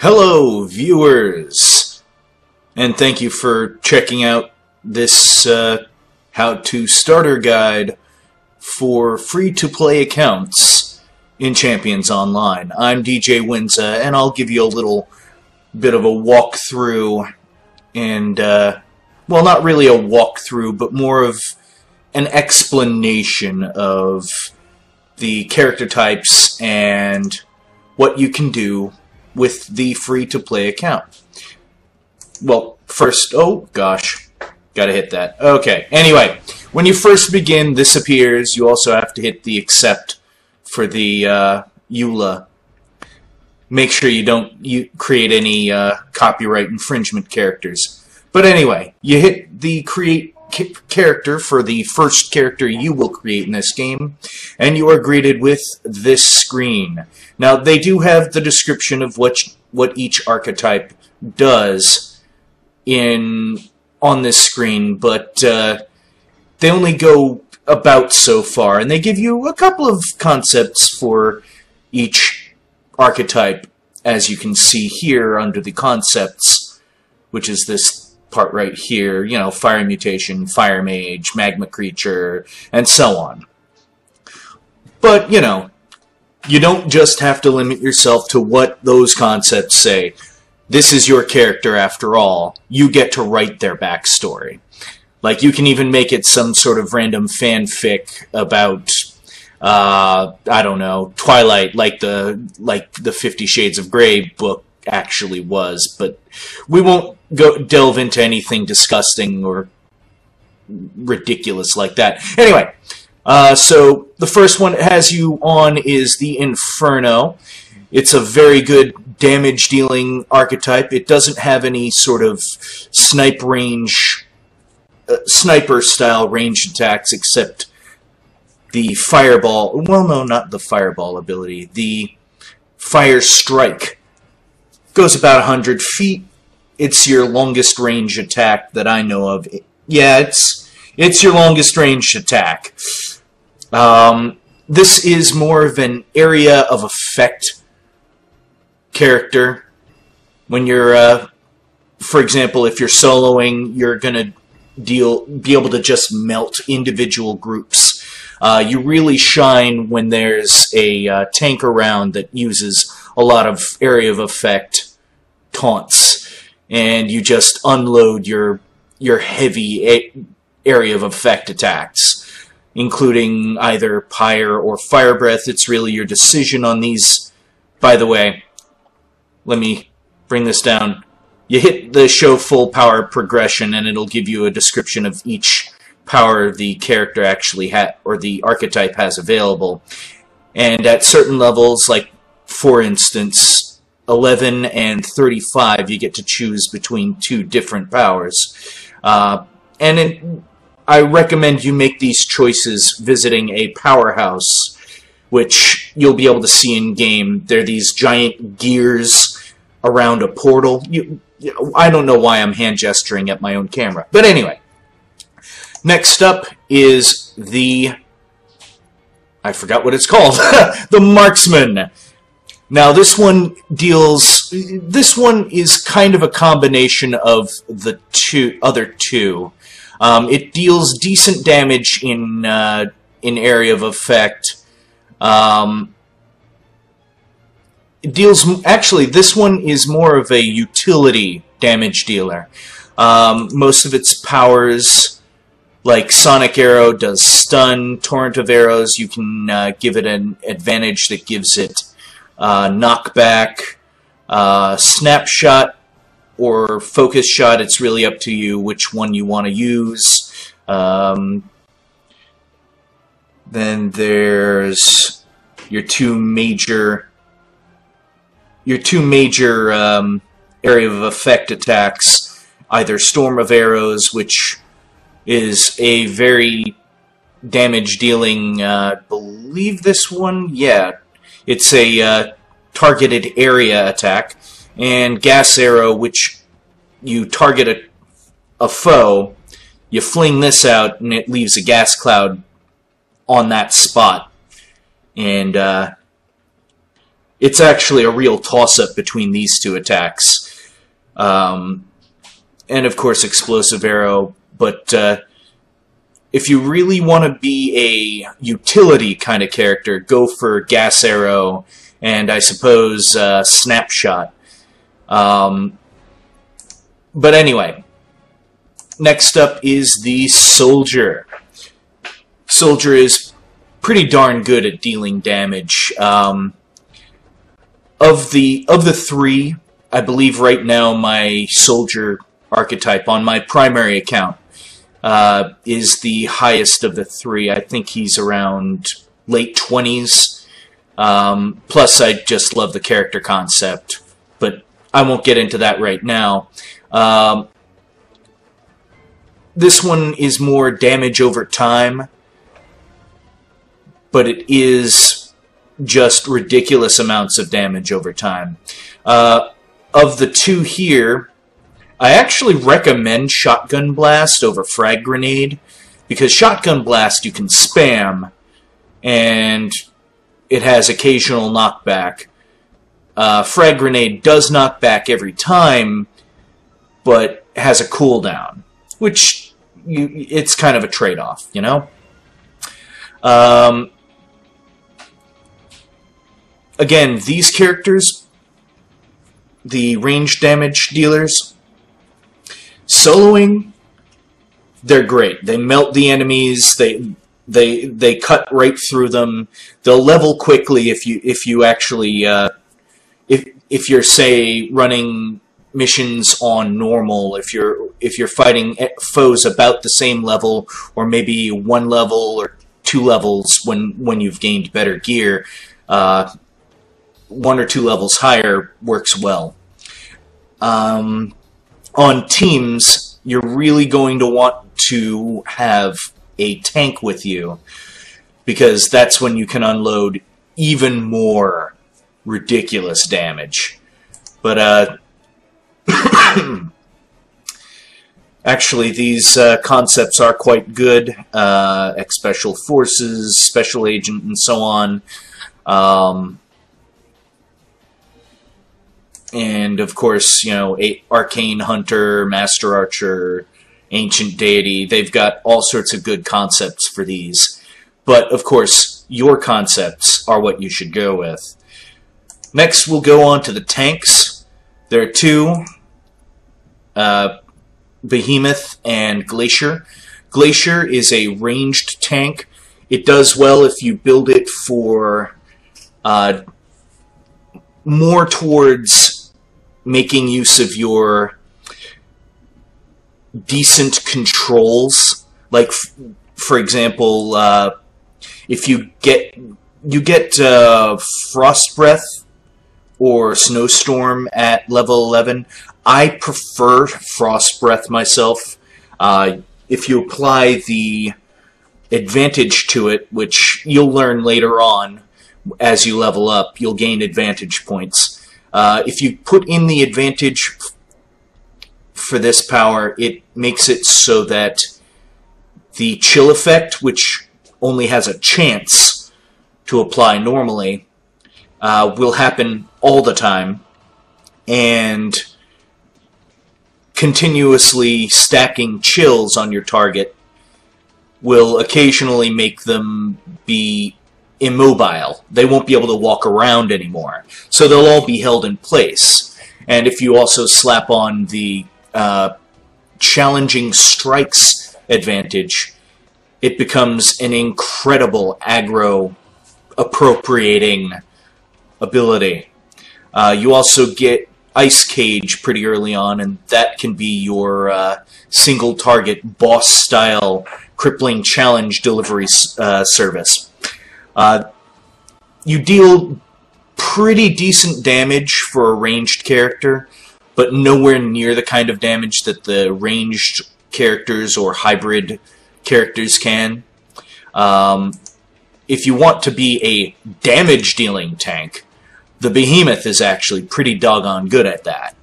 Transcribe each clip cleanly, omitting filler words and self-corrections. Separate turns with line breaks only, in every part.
Hello, viewers, and thank you for checking out this how-to starter guide for free-to-play accounts in Champions Online. I'm DJ Winza, and I'll give you a little bit of a walkthrough, and, well, not really a walkthrough, but more of an explanation of the character types and what you can do with the free-to-play account. Well, first, oh gosh, gotta hit that. Okay, anyway, when you first begin, this appears. You also have to hit the accept for the EULA. Make sure you don't create any copyright infringement characters. But anyway, you hit the create character for the first character you will create in this game, and you are greeted with this screen. Now, they do have the description of what each archetype does on this screen, but they only go about so far, and they give you a couple of concepts for each archetype, as you can see here under the concepts, which is this part right here, you know, fire mutation, fire mage, magma creature, and so on. But, you know, you don't just have to limit yourself to what those concepts say. This is your character after all. You get to write their backstory. Like, you can even make it some sort of random fanfic about, I don't know, Twilight, like the 50 Shades of Grey book actually was, but we won't delve into anything disgusting or ridiculous like that. Anyway, so the first one it has you on is the Inferno. It's a very good damage-dealing archetype. It doesn't have any sort of sniper-style range attacks except the Fireball. Well, no, not the Fireball ability. The Fire Strike. Goes about 100 feet. It's your longest range attack that I know of. Yeah, it's your longest range attack. This is more of an area of effect character. When you're, for example, if you're soloing, you're gonna be able to just melt individual groups. You really shine when there's a tank around that uses a lot of area of effect taunts, and you just unload your heavy area of effect attacks, including either Pyre or Fire Breath. It's really your decision on these. By the way, let me bring this down. You hit the show full power progression, and it'll give you a description of each power the character actually or the archetype has available. And at certain levels, like for instance 11 and 35, you get to choose between two different powers. I recommend you make these choices visiting a powerhouse, which you'll be able to see in game. They're these giant gears around a portal. I don't know why I'm hand gesturing at my own camera, but anyway. Next up is I forgot what it's called. The Marksman. Now this one is kind of a combination of the other two. It deals decent damage in area of effect. Actually, this one is more of a utility damage dealer. Most of its powers, like Sonic Arrow, does stun. Torrent of Arrows, you can give it an advantage that gives it knockback, snapshot, or focus shot. It's really up to you which one you want to use. Then there's your two major area of effect attacks. Either Storm of Arrows, which is a very damage dealing. Believe this one, yeah. It's a targeted area attack, and Gas Arrow, which you target a foe, you fling this out, and it leaves a gas cloud on that spot. And it's actually a real toss-up between these two attacks. And of course Explosive Arrow, but if you really want to be a utility kind of character, go for Gas Arrow and I suppose Snapshot. But anyway, next up is the Soldier. Soldier is pretty darn good at dealing damage. Of the three, I believe right now my Soldier archetype on my primary account is the highest of the three. I think he's around late 20s. Plus, I just love the character concept, but I won't get into that right now. This one is more damage over time, but it is just ridiculous amounts of damage over time. Of the two here, I actually recommend Shotgun Blast over Frag Grenade, because Shotgun Blast you can spam, and it has occasional knockback. Frag Grenade does knock back every time, but has a cooldown, which it's kind of a trade-off, you know? Again, these characters, the range damage dealers, soloing, they're great. They melt the enemies, they cut right through them. They'll level quickly if you actually if you're, say, running missions on normal, if you're fighting foes about the same level, or maybe one level or two levels when you've gained better gear, one or two levels higher works well. On teams, you're really going to want to have a tank with you, because that's when you can unload even more ridiculous damage. But actually, these concepts are quite good. Special Forces, Special Agent, and so on. And of course, you know, Arcane Hunter, Master Archer, Ancient Deity, they've got all sorts of good concepts for these. But of course, your concepts are what you should go with. Next, we'll go on to the tanks. There are two, Behemoth and Glacier. Glacier is a ranged tank. It does well if you build it for more towards making use of your decent controls. Like, for example, if you get Frost Breath or Snowstorm at level 11. I prefer Frost Breath myself. If you apply the advantage to it, which you'll learn later on as you level up, you'll gain advantage points. If you put in the advantage for this power, it makes it so that the chill effect, which only has a chance to apply normally, will happen all the time, and continuously stacking chills on your target will occasionally make them be immobile. They won't be able to walk around anymore. So they'll all be held in place. And if you also slap on the challenging strikes advantage, it becomes an incredible aggro appropriating ability. You also get Ice Cage pretty early on, and that can be your single target boss style crippling challenge delivery service. You deal pretty decent damage for a ranged character, but nowhere near the kind of damage that the ranged characters or hybrid characters can. If you want to be a damage-dealing tank, the Behemoth is actually pretty doggone good at that.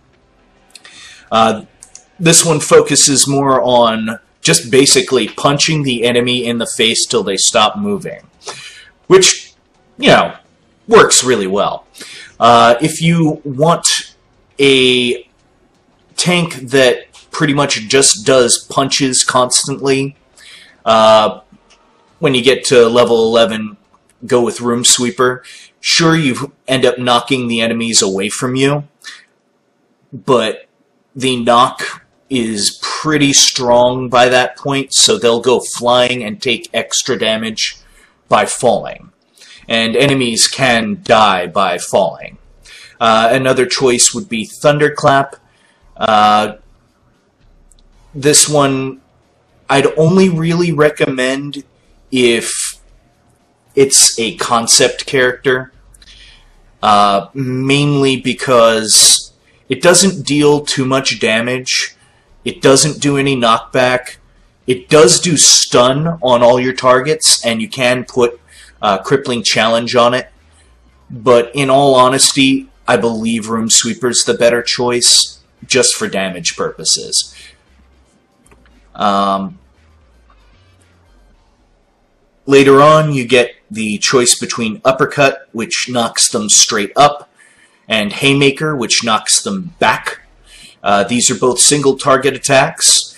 This one focuses more on just basically punching the enemy in the face till they stop moving, which, you know, works really well. If you want a tank that pretty much just does punches constantly, when you get to level 11, go with Room Sweeper. Sure, you end up knocking the enemies away from you, but the knock is pretty strong by that point, so they'll go flying and take extra damage by falling. And enemies can die by falling. Another choice would be Thunderclap. This one I'd only really recommend if it's a concept character, mainly because it doesn't deal too much damage, it doesn't do any knockback, it does do stun on all your targets, and you can put Crippling Challenge on it, but in all honesty, I believe Room Sweeper's the better choice, just for damage purposes. Later on, you get the choice between Uppercut, which knocks them straight up, and Haymaker, which knocks them back. These are both single target attacks.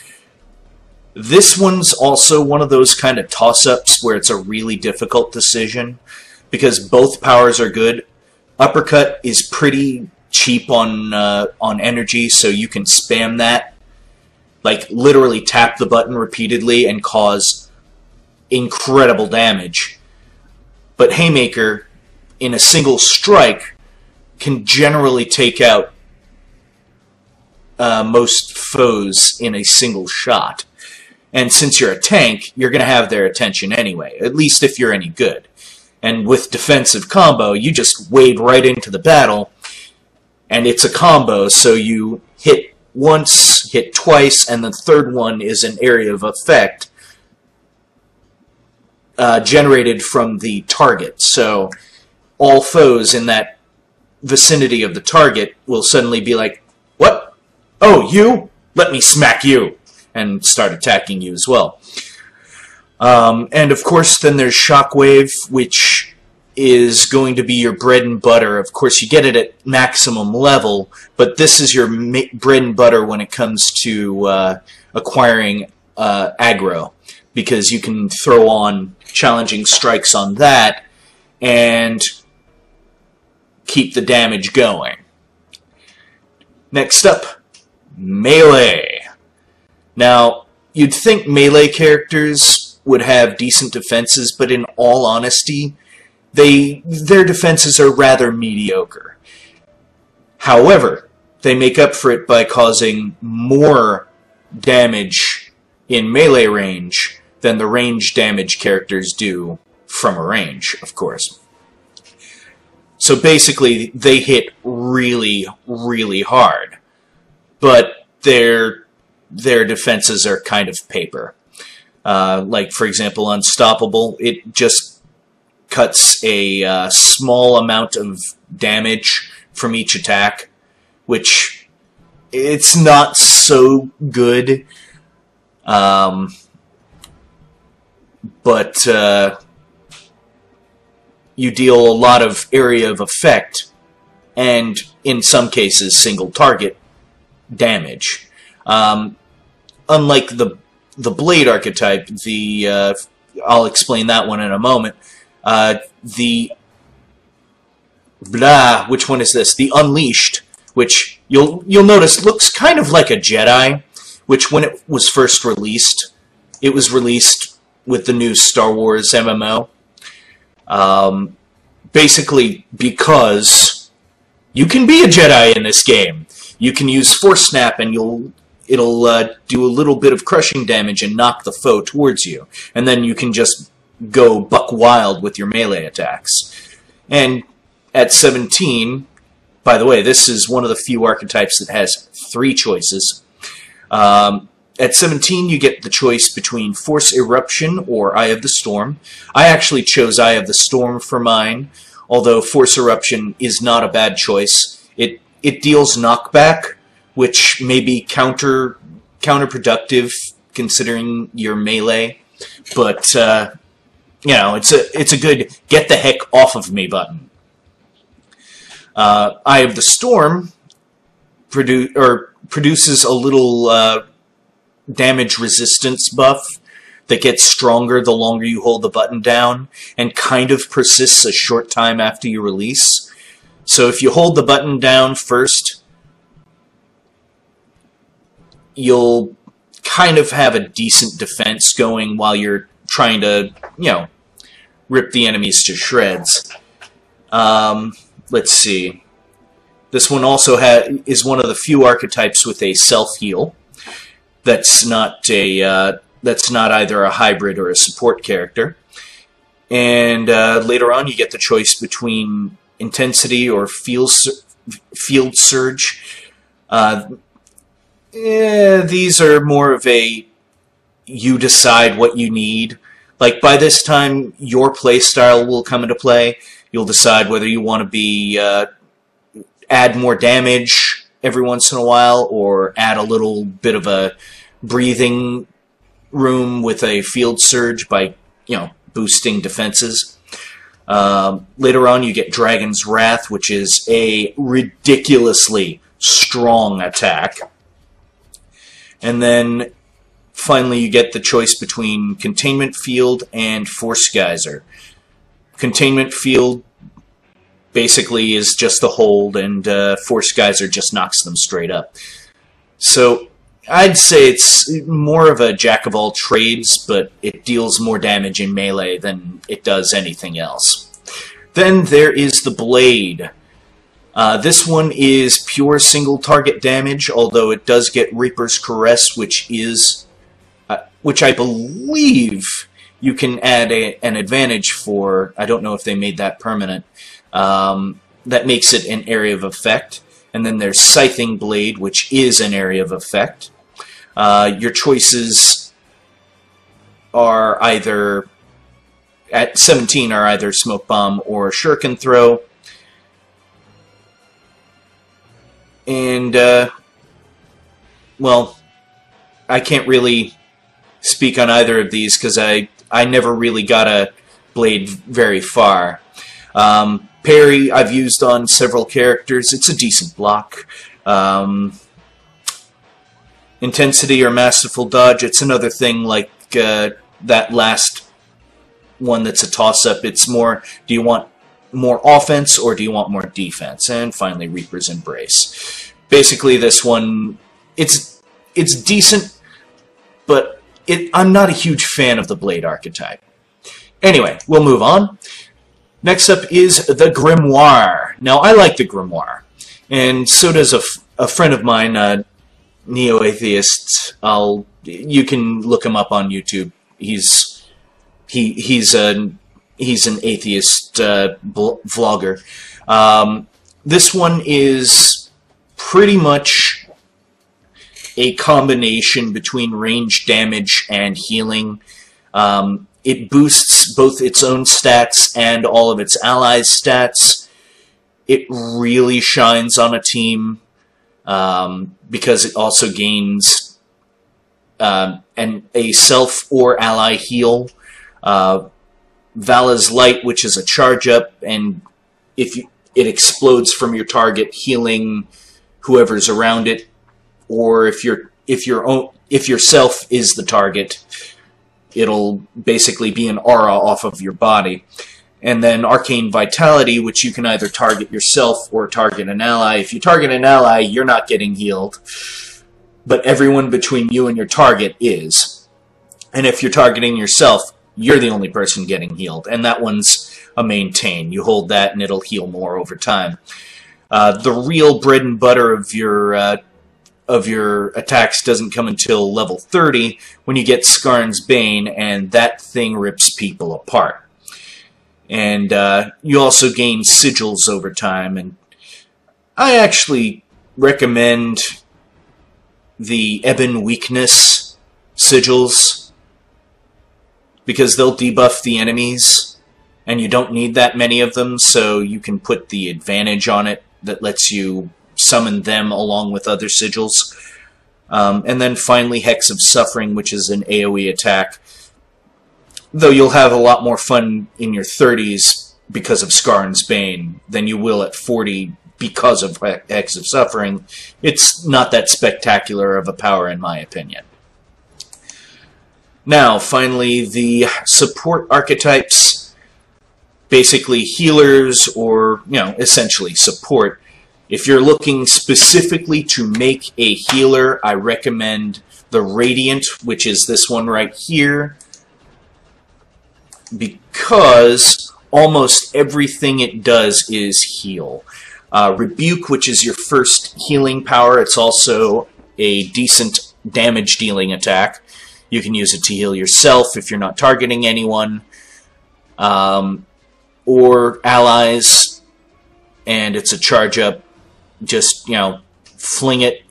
This one's also one of those kind of toss-ups where it's a really difficult decision, because both powers are good. Uppercut is pretty cheap on energy, so you can spam that. Like, literally tap the button repeatedly and cause incredible damage. But Haymaker, in a single strike, can generally take out most foes in a single shot. And since you're a tank, you're going to have their attention anyway, at least if you're any good. And with defensive combo, you just wade right into the battle, and it's a combo, so you hit once, hit twice, and the third one is an area of effect generated from the target. So all foes in that vicinity of the target will suddenly be like, "What? Oh, you? Let me smack you!" and start attacking you as well. And of course, then there's Shockwave, which is going to be your bread and butter. Of course, you get it at maximum level, but this is your bread and butter when it comes to acquiring aggro, because you can throw on challenging strikes on that and keep the damage going. Next up, Melee. Now, you'd think melee characters would have decent defenses, but in all honesty, their defenses are rather mediocre. However, they make up for it by causing more damage in melee range than the range damage characters do from a range, of course. So basically, they hit really, really hard, but their defenses are kind of paper. Like, for example, Unstoppable, it just cuts a small amount of damage from each attack, which it's not so good. But you deal a lot of area of effect, and in some cases, single target damage. Unlike the Blade archetype, I'll explain that one in a moment. Which one is this? The Unleashed, which you'll notice looks kind of like a Jedi, which when it was first released, it was released with the new Star Wars MMO. Basically because you can be a Jedi in this game. You can use Force Snap and it'll do a little bit of crushing damage and knock the foe towards you. And then you can just go buck wild with your melee attacks. And at 17, by the way, this is one of the few archetypes that has 3 choices. At 17, you get the choice between Force Eruption or Eye of the Storm. I actually chose Eye of the Storm for mine, although Force Eruption is not a bad choice. It deals knockback, which may be counterproductive considering your melee, but you know, it's a good get the heck off of me button. Eye of the Storm produces a little damage resistance buff that gets stronger the longer you hold the button down, and kind of persists a short time after you release. So if you hold the button down first, you'll kind of have a decent defense going while you're trying to, you know, rip the enemies to shreds. Let's see. This one also is one of the few archetypes with a self-heal. That's not either a hybrid or a support character. And later on, you get the choice between Intensity or Field Surge. These are more of a you decide what you need. Like, by this time, your playstyle will come into play. You'll decide whether you want to be add more damage every once in a while, or add a little bit of a breathing room with a Field Surge by, you know, boosting defenses. Later on, you get Dragon's Wrath, which is a ridiculously strong attack. And then finally, you get the choice between Containment Field and Force Geyser. Containment Field basically is just the hold, and Force Geyser just knocks them straight up. So I'd say it's more of a jack-of-all-trades, but it deals more damage in melee than it does anything else. Then there is the Blade. This one is pure single-target damage, although it does get Reaper's Caress, which I believe you can add an advantage for. I don't know if they made that permanent. That makes it an area of effect. And then there's Scything Blade, which is an area of effect. Your choices are either, at 17, are either Smoke Bomb or Shuriken Throw. And, well, I can't really speak on either of these because I never really got a blade very far. Parry I've used on several characters. It's a decent block. Intensity or Masterful Dodge, it's another thing like that last one that's a toss-up. It's more, do you want more offense or do you want more defense? And finally, Reaper's Embrace. Basically, this one, it's decent, but I'm not a huge fan of the Blade archetype. Anyway, we'll move on. Next up is the Grimoire. Now, I like the Grimoire, and so does a friend of mine, Neo-Atheist. You can look him up on YouTube. He's an atheist vlogger. This one is pretty much a combination between range damage and healing. It boosts both its own stats and all of its allies' stats. It really shines on a team because it also gains a self or ally heal. Vala's Light, which is a charge up, and it explodes from your target, healing whoever's around it, or if yourself is the target, it'll basically be an aura off of your body. And then Arcane Vitality, which you can either target yourself or target an ally. If you target an ally, you're not getting healed, but everyone between you and your target is. And if you're targeting yourself, you're the only person getting healed, and that one's a maintain. You hold that and it'll heal more over time. The real bread and butter of your attacks doesn't come until level 30 when you get Skarn's Bane, and that thing rips people apart. And you also gain sigils over time, and I actually recommend the Ebon Weakness sigils because they'll debuff the enemies, and you don't need that many of them, so you can put the advantage on it that lets you summon them along with other sigils. And then finally Hex of Suffering, which is an AoE attack. Though you'll have a lot more fun in your 30s because of Skarn's Bane than you will at 40 because of Hex of Suffering, it's not that spectacular of a power in my opinion. Now, finally, the support archetypes, basically healers or, essentially support. If you're looking specifically to make a healer, I recommend the Radiant, which is this one right here, because almost everything it does is heal. Rebuke, which is your first healing power, it's also a decent damage dealing attack. You can use it to heal yourself if you're not targeting anyone, or allies, and it's a charge up. Just, fling it.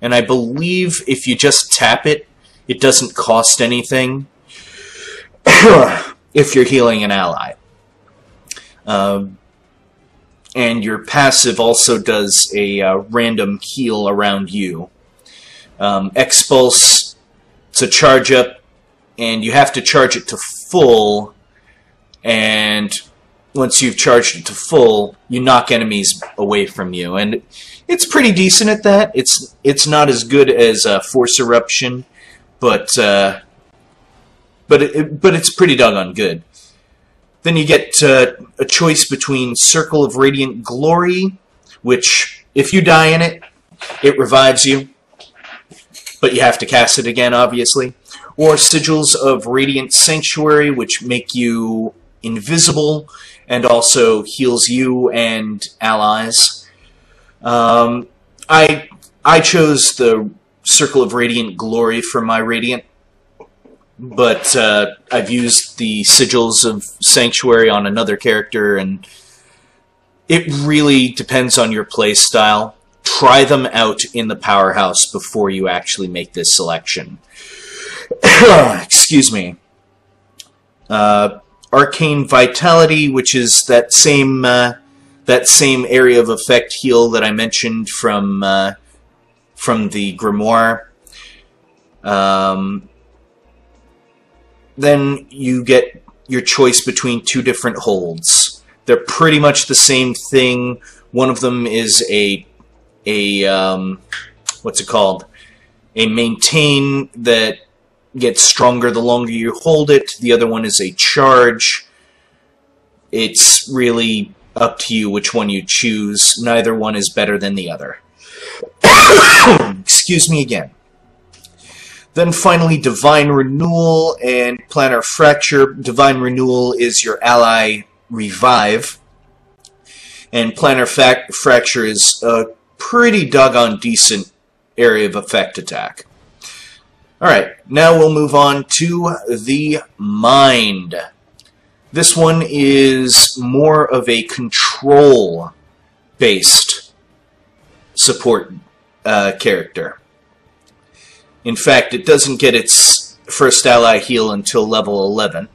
And I believe if you just tap it, it doesn't cost anything if you're healing an ally. And your passive also does a random heal around you. Expulse, it's a charge up, and you have to charge it to full, and once you've charged it to full, you knock enemies away from you, and it's pretty decent at that. It's not as good as Force Eruption, but it's pretty doggone good. Then you get a choice between Circle of Radiant Glory, which, if you die in it, it revives you, but you have to cast it again, obviously. Or Sigils of Radiant Sanctuary, which make you invisible and also heals you and allies. I chose the Circle of Radiant Glory for my Radiant, but I've used the Sigils of Sanctuary on another character, and it really depends on your play style. Try them out in the powerhouse before you actually make this selection. Excuse me. Arcane Vitality, which is that same area of effect heal that I mentioned from the Grimoire. Then you get your choice between two different holds. They're pretty much the same thing. One of them is what's it called? A maintain that gets stronger the longer you hold it. The other one is a charge. It's really up to you which one you choose. Neither one is better than the other. Excuse me again. Then finally, Divine Renewal and Planar Fracture. Divine Renewal is your ally revive, and Planar Fracture is a pretty doggone decent area of effect attack. Alright, now we'll move on to the Mind. This one is more of a control-based support character. In fact, it doesn't get its first ally heal until level 11.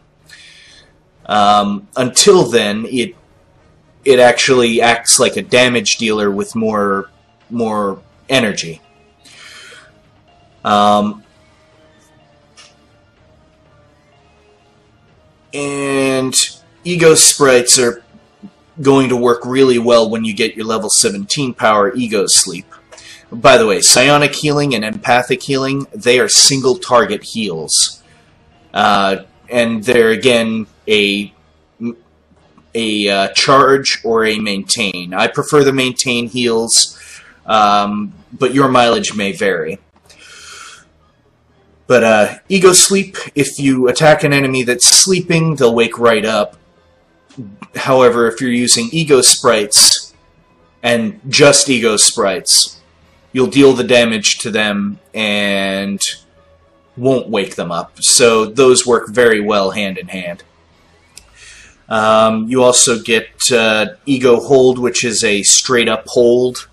Until then, it actually acts like a damage dealer with more energy. And Ego Sprites are going to work really well when you get your level 17 power Ego Sleep. By the way, Psionic Healing and Empathic Healing, they are single target heals. And they're, again, a charge or a maintain. I prefer the maintain heals, but your mileage may vary. But Ego Sleep, if you attack an enemy that's sleeping, they'll wake right up. However, if you're using Ego Sprites, and just Ego Sprites, you'll deal the damage to them and won't wake them up. So those work very well hand in hand. You also get Ego Hold, which is a straight up hold.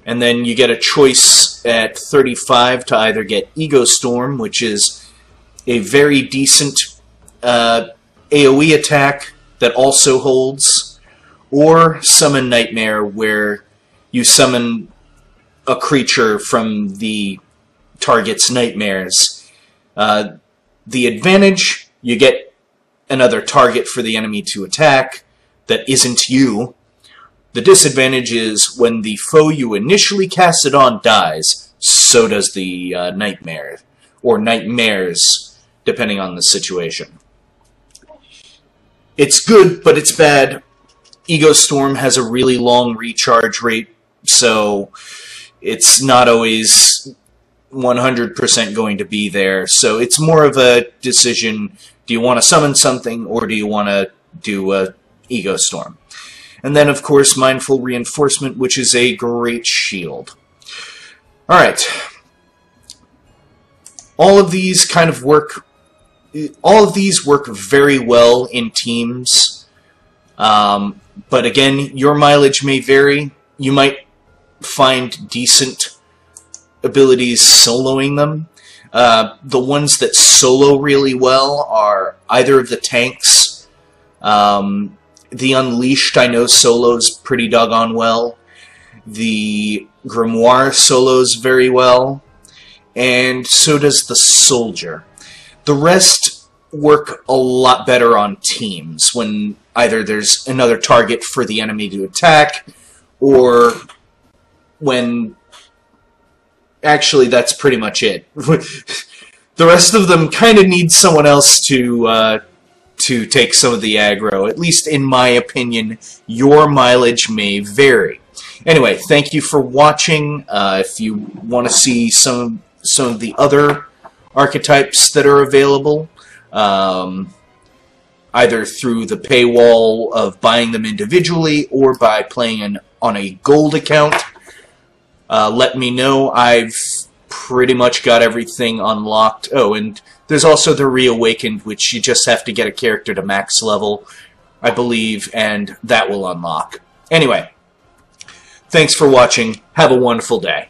And then you get a choice at 35 to either get Ego Storm, which is a very decent AoE attack that also holds, or Summon Nightmare, where you summon a creature from the target's nightmares. The advantage, you get another target for the enemy to attack that isn't you, The disadvantage is when the foe you initially cast it on dies, so does the nightmare, or nightmares, depending on the situation. It's good, but it's bad. Ego Storm has a really long recharge rate, so it's not always 100% going to be there. So it's more of a decision, do you want to summon something, or do you want to do a Ego Storm? And then, of course, Mindful Reinforcement, which is a great shield. Alright. All of these work very well in teams. But again, your mileage may vary. You might find decent abilities soloing them. The ones that solo really well are either of the tanks. The Unleashed, I know, solos pretty doggone well. The Grimoire solos very well. And so does the Soldier. The rest work a lot better on teams, when either there's another target for the enemy to attack, or when... Actually, that's pretty much it. The rest of them kind of need someone else to take some of the aggro. At least in my opinion, your mileage may vary. Anyway, thank you for watching. If you want to see some of the other archetypes that are available, either through the paywall of buying them individually or by playing on a gold account, let me know. I've pretty much got everything unlocked. Oh, and there's also the Reawakened, which you just have to get a character to max level, I believe, and that will unlock. Anyway, thanks for watching. Have a wonderful day.